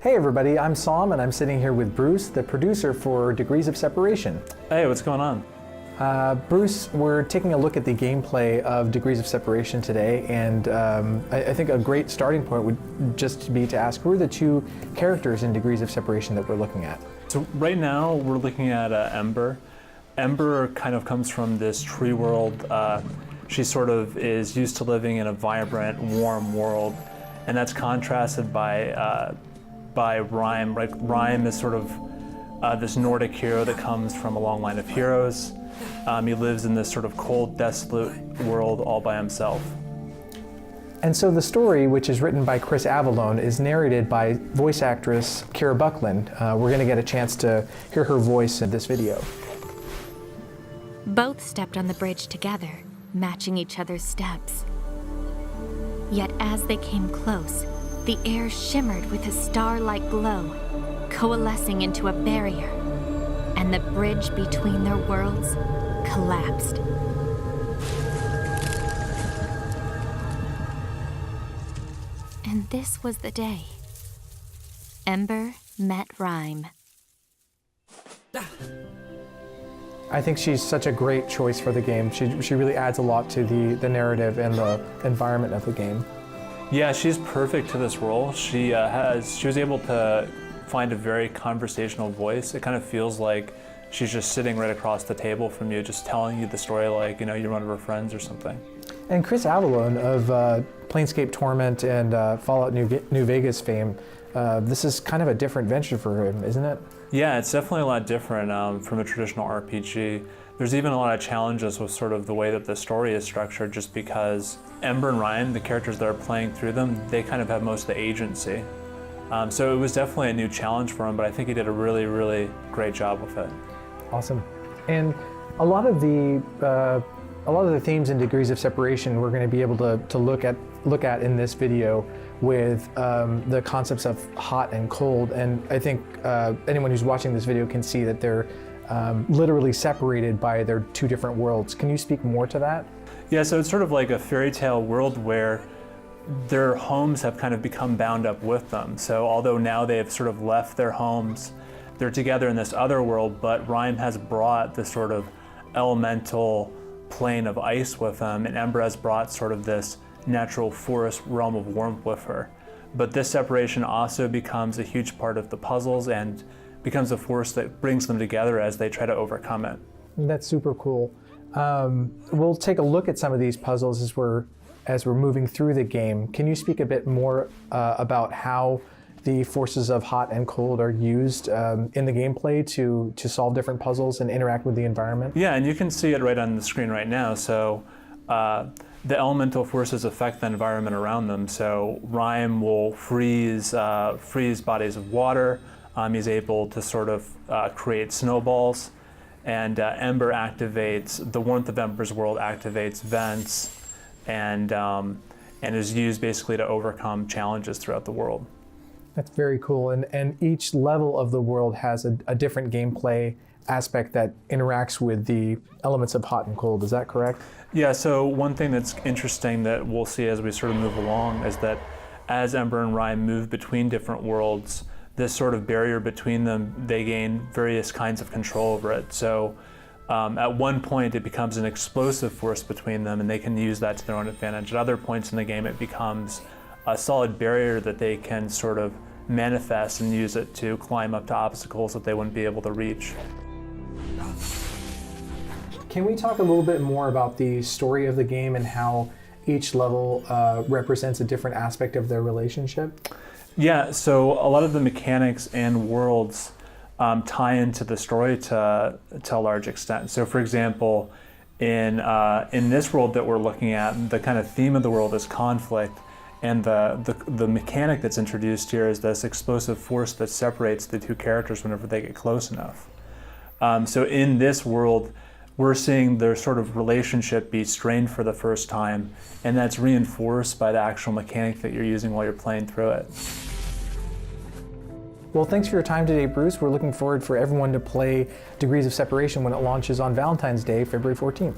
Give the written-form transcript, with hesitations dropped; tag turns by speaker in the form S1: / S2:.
S1: Hey everybody, I'm Sam and I'm sitting here with Bruce, the producer for Degrees of Separation.
S2: Hey, what's going on?
S1: Bruce, we're taking a look at the gameplay of Degrees of Separation today, and I think a great starting point would just be to ask, who are the two characters in Degrees of Separation that we're looking at?
S2: So right now we're looking at Ember. Ember kind of comes from this tree world. She sort of is used to living in a vibrant, warm world, and that's contrasted by Rime. Right? Rime is sort of this Nordic hero that comes from a long line of heroes. He lives in this sort of cold, desolate world all by himself.
S1: And so the story, which is written by Chris Avellone, is narrated by voice actress Kira Buckland. We're going to get a chance to hear her voice in this video.
S3: Both stepped on the bridge together, matching each other's steps. Yet as they came close, the air shimmered with a star-like glow, coalescing into a barrier, and the bridge between their worlds collapsed. And this was the day Ember met Rime.
S1: I think she's such a great choice for the game. She really adds a lot to the narrative and the environment of the game.
S2: Yeah, she's perfect to this role. She was able to find a very conversational voice. It kind of feels like she's just sitting right across the table from you, just telling you the story like, you know, you're one of her friends or something. And
S1: Chris Avellone of Planescape Torment and Fallout New Vegas fame, this is kind of a different venture for him, isn't it?
S2: Yeah, it's definitely a lot different from a traditional RPG. There's even a lot of challenges with sort of the way that the story is structured, just because Ember and Rime, the characters that are playing through them, they kind of have most of the agency. So it was definitely a new challenge for him, but I think he did a really, really great job with it.
S1: Awesome. And a lot of the themes and Degrees of Separation we're going to be able to look at in this video with the concepts of hot and cold. And I think anyone who's watching this video can see that they're literally separated by their two different worlds. Can you speak more to that?
S2: Yeah, so it's sort of like a fairy tale world where their homes have kind of become bound up with them. So although now they've sort of left their homes, they're together in this other world, but Rime has brought this sort of elemental plane of ice with them, and Ember has brought sort of this natural forest realm of warmth with her. But this separation also becomes a huge part of the puzzles and becomes a force that brings them together as they try to overcome it.
S1: That's super cool. We'll take a look at some of these puzzles as we're moving through the game. Can you speak a bit more about how the forces of hot and cold are used in the gameplay to solve different puzzles and interact with the environment?
S2: Yeah, and you can see it right on the screen right now. So the elemental forces affect the environment around them. So Rime will freeze bodies of water. He's able to sort of create snowballs. And Ember activates, the warmth of Ember's world activates vents and is used basically to overcome challenges throughout the world.
S1: That's very cool. And each level of the world has a different gameplay aspect that interacts with the elements of hot and cold. Is that correct?
S2: Yeah, so one thing that's interesting that we'll see as we sort of move along is that as Ember and Rime move between different worlds, this sort of barrier between them, they gain various kinds of control over it. So at one point it becomes an explosive force between them and they can use that to their own advantage. At other points in the game it becomes a solid barrier that they can sort of manifest and use it to climb up to obstacles that they wouldn't be able to reach.
S1: Can we talk a little bit more about the story of the game and how each level represents a different aspect of their relationship?
S2: Yeah, so a lot of the mechanics and worlds tie into the story to a large extent. So for example, in this world that we're looking at, the kind of theme of the world is conflict. And the mechanic that's introduced here is this explosive force that separates the two characters whenever they get close enough. So in this world, we're seeing their sort of relationship be strained for the first time, and that's reinforced by the actual mechanic that you're using while you're playing through it.
S1: Well, thanks for your time today, Bruce. We're looking forward for everyone to play Degrees of Separation when it launches on Valentine's Day, February 14th.